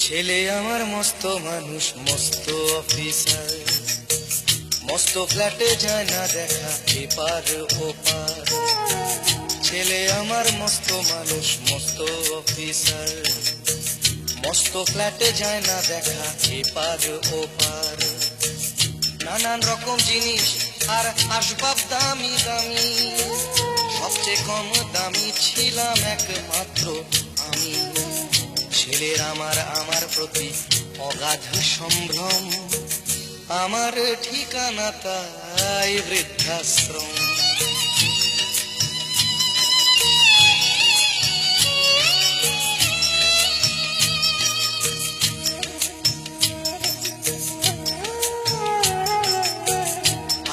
ছেলে আমার মস্ত মানুষ, মস্ত অফিসার, মস্ত ফ্ল্যাটে যায় না দেখা এপার ওপার। ছেলে আমার মস্ত মানুষ, মস্ত অফিসার, মস্ত ফ্ল্যাটে যায় না দেখা এপার ওপার। নানান রকম জিনিস আর আসবাব দামি দামি, সবচেয়ে কম দামি ছিলাম একমাত্র আমি। ছেলের আমার প্রতি অগাধ সম্ভ্রম, আমার ঠিকানা তাই বৃদ্ধাশ্রম।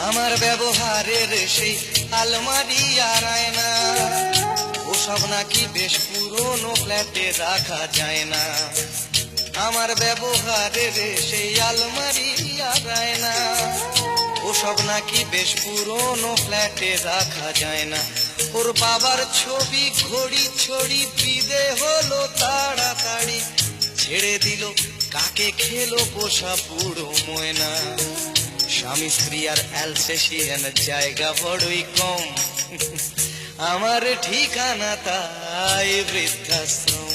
আমার ব্যবহারের সেই আলমারি আর আয়না, ওসব নাকি বেশ পুরনো ফ্ল্যাটে রাখা যায় না। আমার ব্যবহারের সেই আলমারি আর আয়না, ওসব নাকি বেশ পুরনো ফ্ল্যাটে রাখা যায় না। ওর বাবার ছবি ঘড়ি ছড়ি বিদে হলো তাড়াতাড়ি, ছেড়ে দিল কাকে খেলো পোষা পুরো ময়না। স্বামী স্ত্রী আর অ্যালসেশিয়ান জায়গা বড়ই কম, আমার ঠিকানা তাই বৃদ্ধাশ্রম।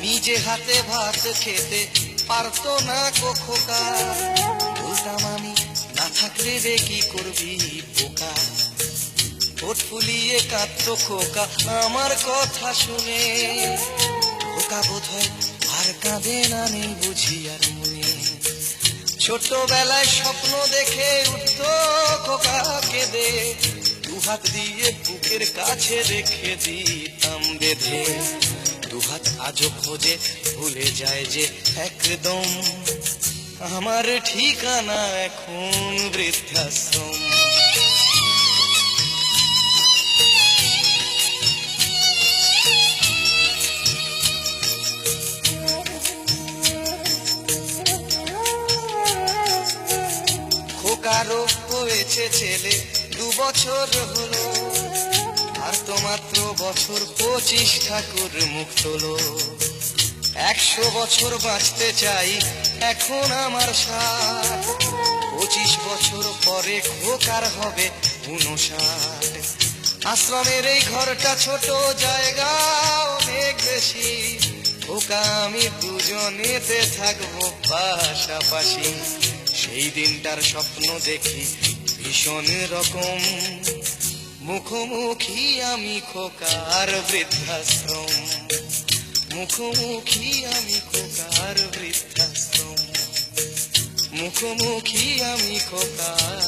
নিজে হাতে ভাত খেতে পারতো না খোকা, বলতাম আমি না থাকলে রে কি করবি বোকা। ঠোঁট ফুলিয়ে কাঁদতো খোকা আমার কথা শুনে, খোকা বোধহয় আর কাঁদে না, নেই বুঝি আর মনে। ছোটবেলায় স্বপ্ন দেখে উঠতো খোকা কেঁদে, দুহাত দিয়ে বুকের কাছে রেখে দিতাম বেঁধে। দুহাত আজও খোঁজে ভুলে যায় যে একদম, আমার ঠিকানা এখন বৃদ্ধাশ্রম। খোকারও হয়েছে ছেলে 2 বছর হলো, আর তো মাত্র বছর 25 ঠাকুর মুখ তোলো। 100 বছর বাঁচতে চাই এখন আমার 60, 25 বছর পরে খোকার হবে 59। আশ্রমের এই ঘরটা ছোট, জায়গা অনেক বেশি, খোকা আমি দুজনেতে থাকবো পাশাপাশি। সেই দিনটার স্বপ্ন দেখি ভীষণ রকম, মুখোমুখি আমি খোকার বৃদ্ধাশ্রম, মুখোমুখি আমি খোকার বৃদ্ধাশ্রম, মুখোমুখি আমি খোকার